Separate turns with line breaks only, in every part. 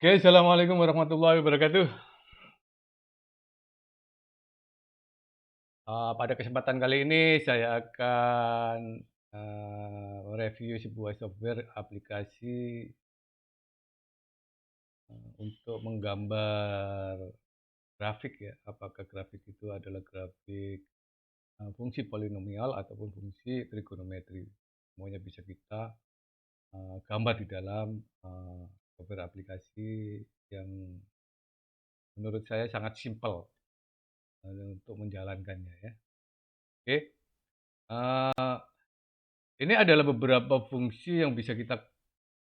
Oke, assalamualaikum warahmatullahi wabarakatuh. Pada kesempatan kali ini saya akan mereview sebuah software aplikasi untuk menggambar grafik ya. Apakah grafik itu adalah grafik fungsi polinomial ataupun fungsi trigonometri. Semuanya bisa kita gambar di dalam software aplikasi yang menurut saya sangat simpel untuk menjalankannya ya. Oke. Uh, Ini adalah beberapa fungsi yang bisa kita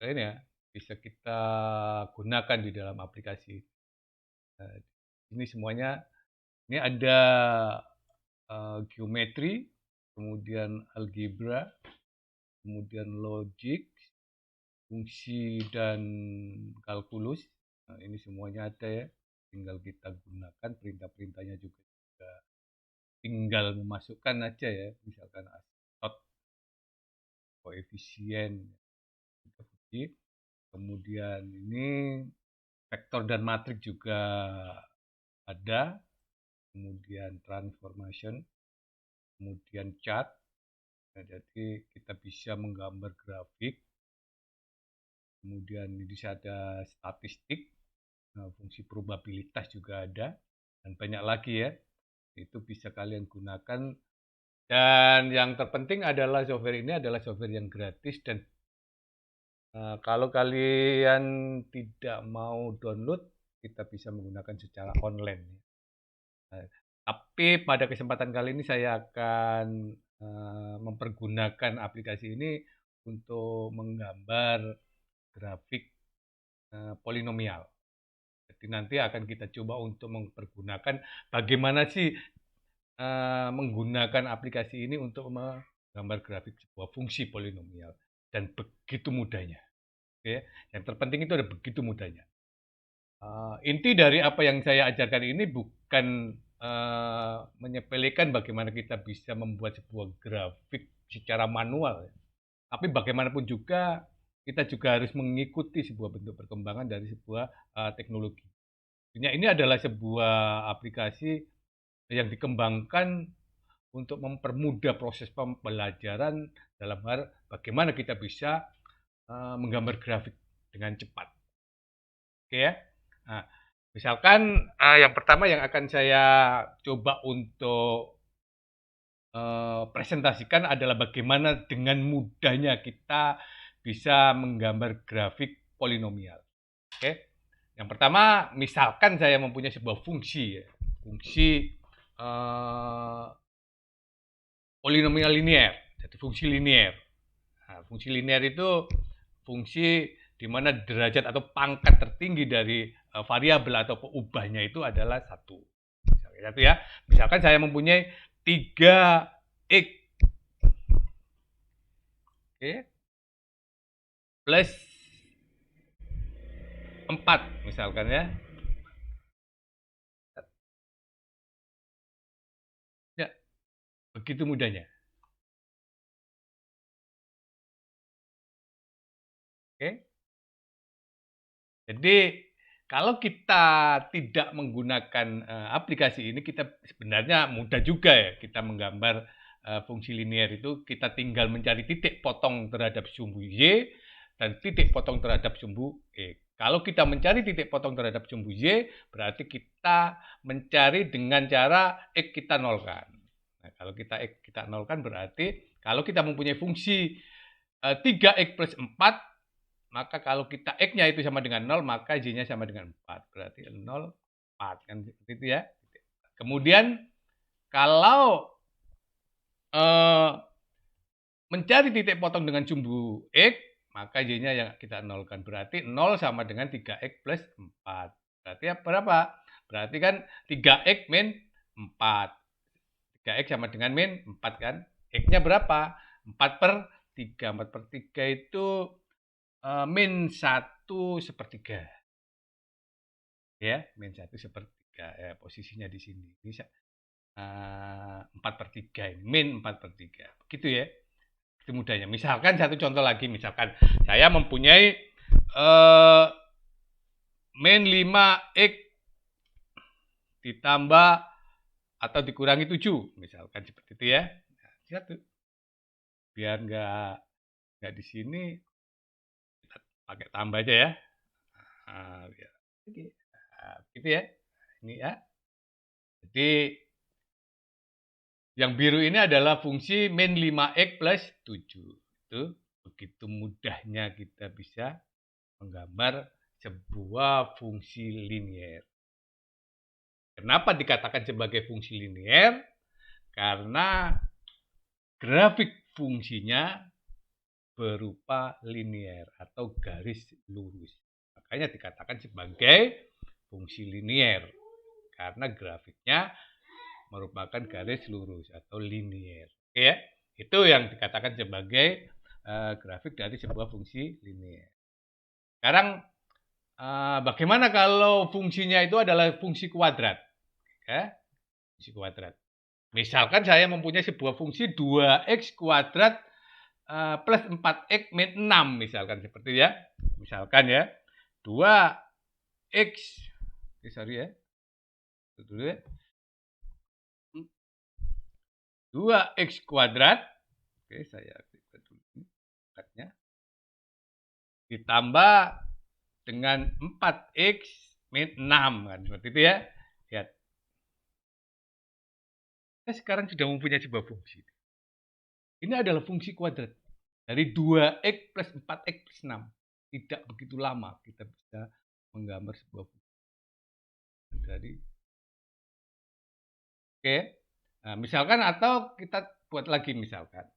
ini ya, bisa kita gunakan di dalam aplikasi. Nah, ini semuanya ini ada geometri, kemudian algebra, kemudian logik, fungsi dan kalkulus. Nah, ini semuanya ada ya. Tinggal kita gunakan perintah-perintahnya juga tinggal memasukkan aja ya, misalkan asyot, koefisien, kemudian ini vektor dan matrik juga ada, kemudian transformation, kemudian chart. Nah, jadi kita bisa menggambar grafik, kemudian di sini ada statistik, nah, fungsi probabilitas juga ada, dan banyak lagi ya. Itu bisa kalian gunakan. Dan yang terpenting adalah software ini adalah software yang gratis dan kalau kalian tidak mau download, kita bisa menggunakan secara online. Tapi pada kesempatan kali ini saya akan mempergunakan aplikasi ini untuk menggambar grafik polinomial. Jadi nanti akan kita coba untuk mempergunakan bagaimana sih menggunakan aplikasi ini untuk menggambar grafik sebuah fungsi polinomial. Dan begitu mudahnya. Oke. Yang terpenting itu ada begitu mudahnya. Inti dari apa yang saya ajarkan ini bukan menyepelekan bagaimana kita bisa membuat sebuah grafik secara manual, tapi bagaimanapun juga kita juga harus mengikuti sebuah bentuk perkembangan dari sebuah teknologi. Ini adalah sebuah aplikasi yang dikembangkan untuk mempermudah proses pembelajaran dalam hal bagaimana kita bisa menggambar grafik dengan cepat. Oke ya. Nah, misalkan yang pertama yang akan saya coba untuk presentasikan adalah bagaimana dengan mudahnya kita bisa menggambar grafik polinomial. Oke. Yang pertama, misalkan saya mempunyai sebuah fungsi ya. Fungsi polinomial linier, jadi fungsi linier. Nah, fungsi linier itu fungsi di mana derajat atau pangkat tertinggi dari variabel atau peubahnya itu adalah 1. Satu ya. Misalkan saya mempunyai 3x plus 4 misalkan ya. Ya, begitu mudahnya. Oke. Jadi kalau kita tidak menggunakan aplikasi ini, kita sebenarnya mudah juga ya kita menggambar fungsi linier itu. Kita tinggal mencari titik potong terhadap sumbu Y dan titik potong terhadap sumbu X. Kalau kita mencari titik potong terhadap sumbu Y, berarti kita mencari dengan cara X kita nolkan. Nah, kalau kita X kita nolkan berarti kalau kita mempunyai fungsi 3x plus 4, maka kalau kita X-nya itu sama dengan 0, maka Y-nya sama dengan 4. Berarti 0, 4. Kan itu ya. Kemudian kalau mencari titik potong dengan sumbu X, maka Y-nya yang kita nolkan. Berarti 0 sama dengan 3X plus 4. Berarti berapa? Berarti kan 3X min 4. 3X sama dengan min 4 kan. X-nya berapa? 4 per 3. 4 per 3 itu min 1/3. Ya, min 1/3. Ya, posisinya di sini. Bisa 4/3 ini. Min 4/3. Begitu ya. Itu mudahnya. Misalkan satu contoh lagi. Misalkan saya mempunyai min 5x ditambah atau dikurangi 7, misalkan seperti itu ya. Nah, satu. Biar nggak di sini, kita pakai tambah aja ya. Nah, biar, nah, gitu ya. Ini ya. Jadi yang biru ini adalah fungsi min 5x plus 7. Itu begitu mudahnya kita bisa menggambar sebuah fungsi linier. Kenapa dikatakan sebagai fungsi linier? Karena grafik fungsinya berupa linier atau garis lurus. Makanya dikatakan sebagai fungsi linier. Karena grafiknya merupakan garis lurus atau linier. Oke ya? Itu yang dikatakan sebagai grafik dari sebuah fungsi linier. Sekarang bagaimana kalau fungsinya itu adalah fungsi kuadrat? Ya, fungsi kuadrat. Misalkan saya mempunyai sebuah fungsi 2x kuadrat plus 4x min 6 misalkan seperti ya. Misalkan ya. 2x sorry ya. Itu dulu ya. 2x kuadrat. Oke, saya aktifkan dulu ini chatnya. Ditambah dengan 4x min 6 kan seperti itu ya. Lihat. Saya sekarang sudah mempunyai sebuah fungsi. Ini adalah fungsi kuadrat. Dari 2x plus 4x plus 6. Tidak begitu lama kita bisa menggambar sebuah fungsi. Dari oke. Nah, misalkan atau kita buat lagi misalkan.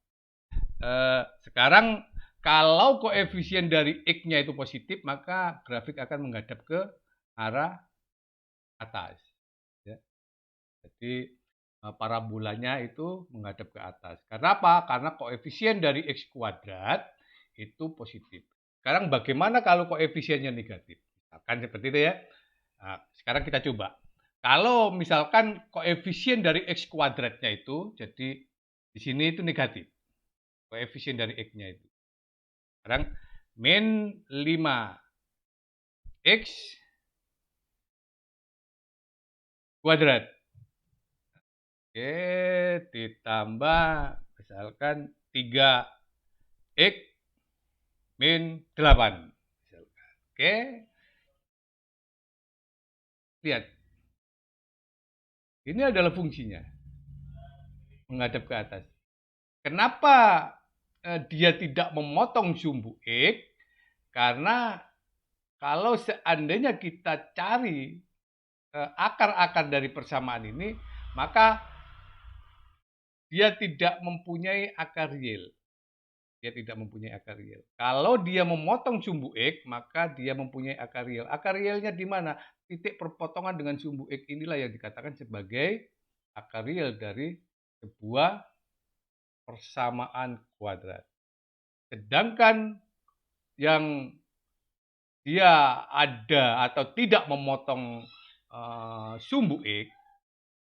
Sekarang kalau koefisien dari x-nya itu positif, maka grafik akan menghadap ke arah atas. Ya. Jadi parabolanya itu menghadap ke atas. Karena apa? Karena koefisien dari x kuadrat itu positif. Sekarang bagaimana kalau koefisiennya negatif? Misalkan seperti itu ya. Nah, sekarang kita coba. Kalau misalkan koefisien dari x kuadratnya itu, jadi di sini itu negatif. Koefisien dari x-nya itu. Sekarang min 5x kuadrat. Oke, ditambah misalkan 3x min 8. Misalkan. Oke. Lihat. Ini adalah fungsinya. Menghadap ke atas. Kenapa dia tidak memotong sumbu x? Karena kalau seandainya kita cari akar-akar dari persamaan ini, maka dia tidak mempunyai akar real. Dia tidak mempunyai akar real. Kalau dia memotong sumbu x, maka dia mempunyai akar real. Akar realnya di mana? Titik perpotongan dengan sumbu x inilah yang dikatakan sebagai akar real dari sebuah persamaan kuadrat. Sedangkan yang dia ada atau tidak memotong sumbu x,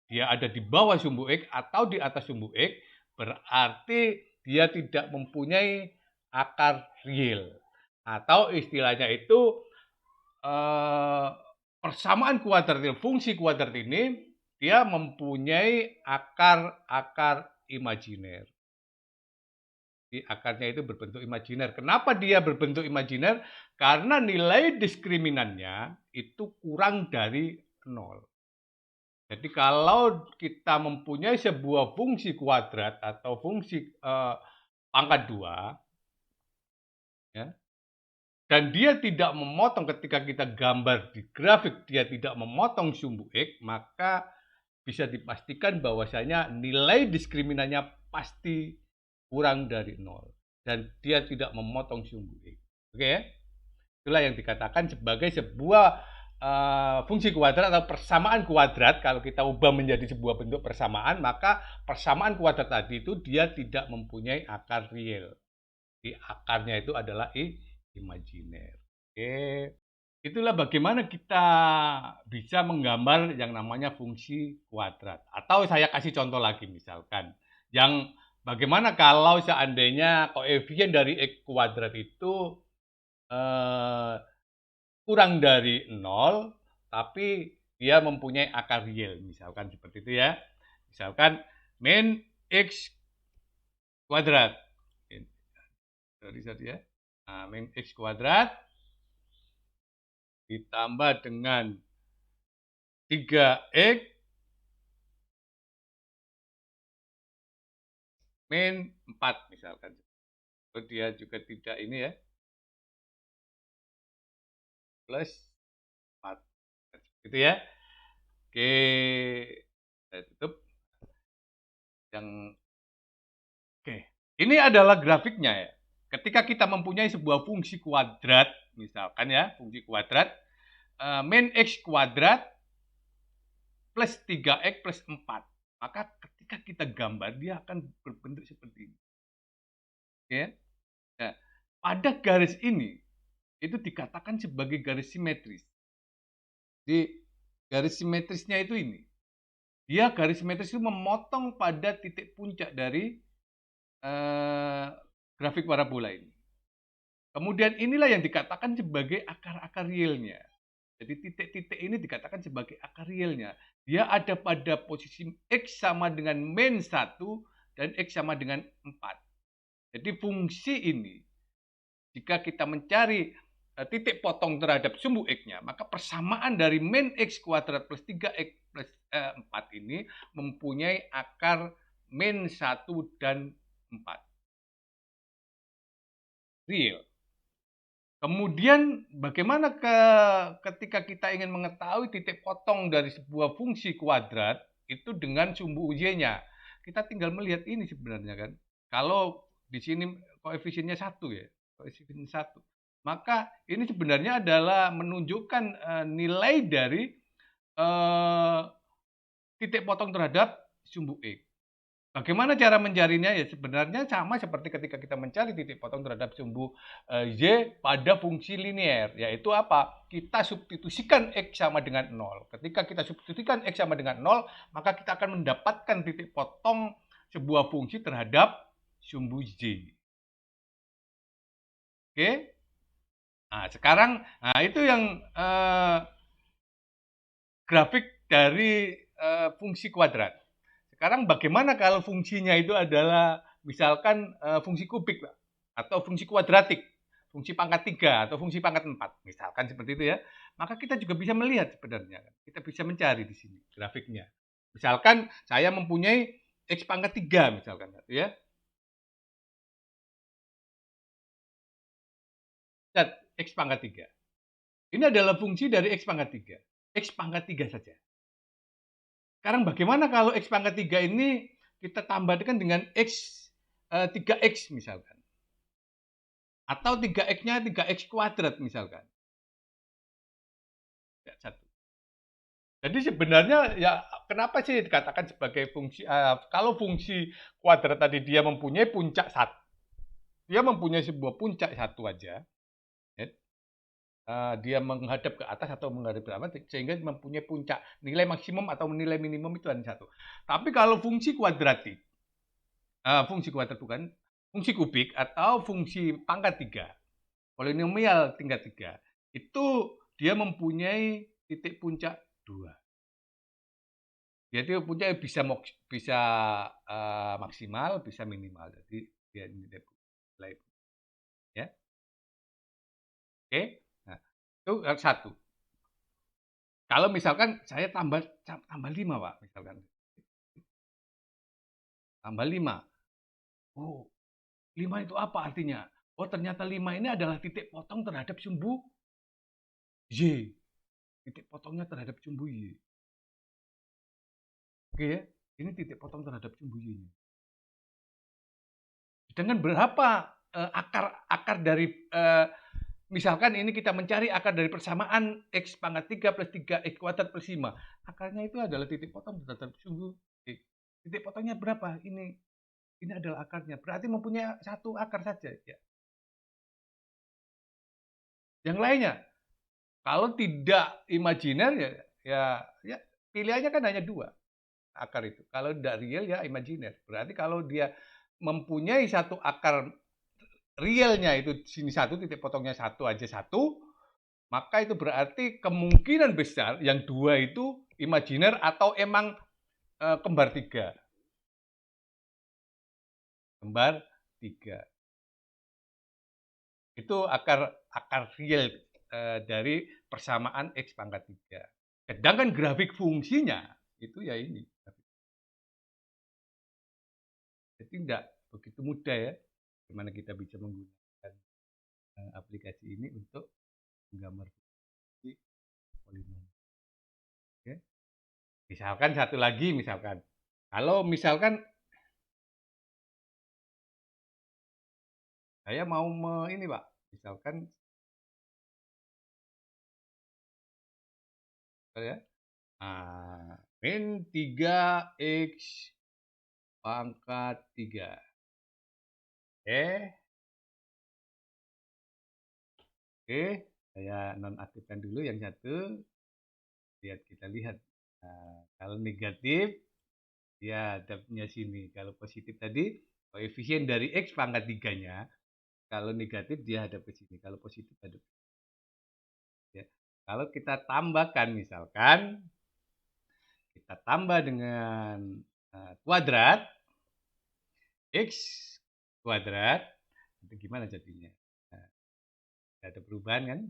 dia ada di bawah sumbu x atau di atas sumbu x, berarti dia tidak mempunyai akar real. Atau istilahnya itu persamaan kuadrat, fungsi kuadrat ini dia mempunyai akar-akar imajiner. Jadi akarnya itu berbentuk imajiner. Kenapa dia berbentuk imajiner? Karena nilai diskriminannya itu kurang dari 0. Jadi kalau kita mempunyai sebuah fungsi kuadrat atau fungsi pangkat 2, ya, dan dia tidak memotong ketika kita gambar di grafik, dia tidak memotong sumbu x, maka bisa dipastikan bahwasanya nilai diskriminannya pasti kurang dari 0. Dan dia tidak memotong sumbu x. Oke ya? Itulah yang dikatakan sebagai sebuah fungsi kuadrat atau persamaan kuadrat. Kalau kita ubah menjadi sebuah bentuk persamaan, maka persamaan kuadrat tadi itu dia tidak mempunyai akar real. Jadi akarnya itu adalah imajiner. Oke. Itulah bagaimana kita bisa menggambar yang namanya fungsi kuadrat. Atau saya kasih contoh lagi misalkan. Yang bagaimana kalau seandainya koefisien dari x kuadrat itu kurang dari 0, tapi dia mempunyai akar real. Misalkan seperti itu ya. Misalkan min X kuadrat. Sorry ya. Nah, min X kuadrat ditambah dengan 3X min 4 misalkan. Lalu dia juga tidak ini ya, plus 4. Gitu ya. Oke, saya tutup. Oke, ini adalah grafiknya ya. Ketika kita mempunyai sebuah fungsi kuadrat, misalkan ya, fungsi kuadrat, min X kuadrat plus 3X plus 4. Maka ketika kita gambar, dia akan berbentuk seperti ini. Oke. Nah, pada garis ini, itu dikatakan sebagai garis simetris. Di garis simetrisnya itu ini. Dia garis simetris itu memotong pada titik puncak dari grafik parabola ini. Kemudian inilah yang dikatakan sebagai akar-akar realnya. Jadi titik-titik ini dikatakan sebagai akar realnya. Dia ada pada posisi X sama dengan min 1 dan X sama dengan 4. Jadi fungsi ini, jika kita mencari titik potong terhadap sumbu X-nya, maka persamaan dari min X kuadrat plus 3X plus 4 ini mempunyai akar min 1 dan 4. Real. Kemudian bagaimana ketika kita ingin mengetahui titik potong dari sebuah fungsi kuadrat itu dengan sumbu y-nya. Kita tinggal melihat ini sebenarnya kan. Kalau di sini koefisiennya 1 ya, koefisien 1. Maka ini sebenarnya adalah menunjukkan nilai dari titik potong terhadap sumbu X. Bagaimana cara mencarinya? Ya sebenarnya sama seperti ketika kita mencari titik potong terhadap sumbu y pada fungsi linear, yaitu apa? Kita substitusikan x sama dengan 0. Ketika kita substitusikan x sama dengan 0, maka kita akan mendapatkan titik potong sebuah fungsi terhadap sumbu y. Oke? Nah, sekarang itu yang grafik dari fungsi kuadrat. Sekarang bagaimana kalau fungsinya itu adalah misalkan fungsi kubik Pak, atau fungsi kuadratik, fungsi pangkat 3 atau fungsi pangkat 4, misalkan seperti itu ya. Maka kita juga bisa melihat sebenarnya. Kita bisa mencari di sini grafiknya. Misalkan saya mempunyai X pangkat 3 misalkan ya. Dan X pangkat 3. Ini adalah fungsi dari X pangkat 3. X pangkat 3 saja. Sekarang bagaimana kalau X pangkat 3 ini kita tambahkan dengan X 3X misalkan. Atau 3X-nya 3X kuadrat misalkan. Ya, 1. Jadi sebenarnya ya kenapa sih dikatakan sebagai fungsi, kalau fungsi kuadrat tadi dia mempunyai puncak 1. Dia mempunyai sebuah puncak 1 aja. Ya. Dia menghadap ke atas atau menghadap ke bawah sehingga mempunyai puncak nilai maksimum atau nilai minimum itu hanya 1. Tapi kalau fungsi kuadratik, fungsi kuadrat bukan, fungsi kubik atau fungsi pangkat 3, polinomial tingkat 3, itu dia mempunyai titik puncak 2. Jadi puncak bisa maksimal, bisa minimal. Jadi dia nilai ya. Oke. Nah, itu 1. Kalau misalkan saya tambah 5, Pak, misalkan. Tambah 5. Oh, 5 itu apa artinya? Oh, ternyata 5 ini adalah titik potong terhadap sumbu Y. Titik potongnya terhadap sumbu Y. Oke ya, ini titik potong terhadap sumbu Y-nya. Dengan berapa akar dari misalkan ini kita mencari akar dari persamaan X pangkat 3 plus 3X kuadrat plus 5. Akarnya itu adalah titik potong terhadap sumbu X. Titik potongnya berapa? Ini adalah akarnya. Berarti mempunyai 1 akar saja. Ya. Yang lainnya, kalau tidak imajiner ya pilihannya kan hanya 2 akar itu. Kalau tidak real ya imajiner. Berarti kalau dia mempunyai 1 akar realnya itu sini 1, titik potongnya 1 aja 1, maka itu berarti kemungkinan besar yang 2 itu imajiner atau emang kembar 3. Kembar 3. Itu akar real dari persamaan X pangkat 3. Sedangkan grafik fungsinya itu ya ini. Jadi tidak begitu mudah ya, bagaimana kita bisa menggunakan aplikasi ini untuk menggambar fungsi polinom. Oke. Misalkan satu lagi, kalau misalkan saya mau ini Pak, misalkan ya, min 3x pangkat 3. Oke, saya nonaktifkan dulu yang satu. Kita lihat. Nah, kalau negatif, ya dapatnya sini. Kalau positif tadi, koefisien dari X pangkat 3-nya, kalau negatif dia hadap ke sini. Kalau positif hadap ke sini. Ya. Kalau kita tambahkan, misalkan, kita tambah dengan kuadrat, X kuadrat, itu gimana jadinya? Nah, ada perubahan kan?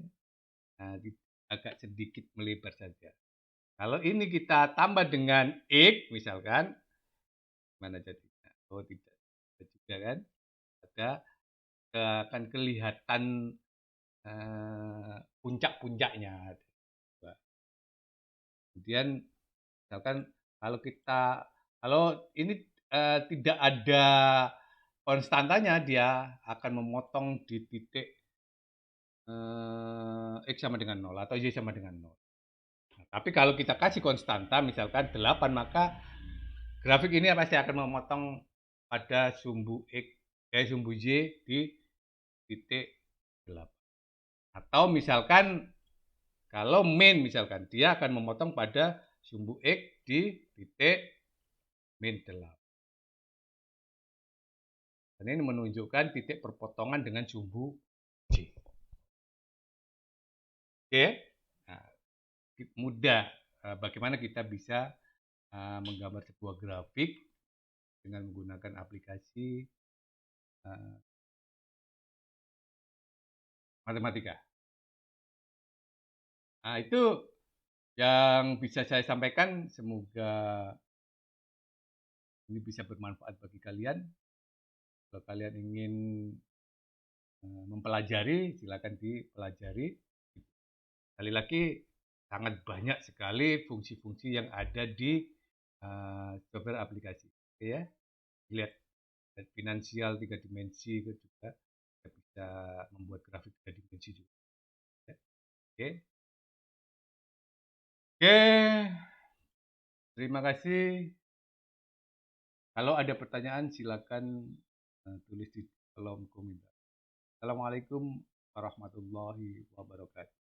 Nah, agak sedikit melebar saja. Kalau ini kita tambah dengan X, misalkan, mana jadinya? Oh, tidak. Juga kan? Ada akan kelihatan puncak-puncaknya. Kemudian, misalkan kalau ini tidak ada konstantanya, dia akan memotong di titik X sama dengan 0 atau Y sama dengan 0. Nah, tapi kalau kita kasih konstanta, misalkan 8, maka grafik ini pasti akan memotong pada sumbu Y di titik 8. Atau misalkan kalau min, misalkan dia akan memotong pada sumbu X di titik min 8. Dan ini menunjukkan titik perpotongan dengan sumbu J. Oke, nah, mudah bagaimana kita bisa menggambar sebuah grafik dengan menggunakan aplikasi matematika. Nah, itu yang bisa saya sampaikan. Semoga ini bisa bermanfaat bagi kalian. Kalau kalian ingin mempelajari, silakan dipelajari. Sekali lagi, sangat banyak sekali fungsi-fungsi yang ada di software aplikasi. Oke ya, lihat finansial 3 dimensi itu juga bisa membuat grafik 3 dimensi juga. Oke. Oke. Terima kasih. Kalau ada pertanyaan silakan tulis di kolom komentar. Assalamualaikum warahmatullahi wabarakatuh.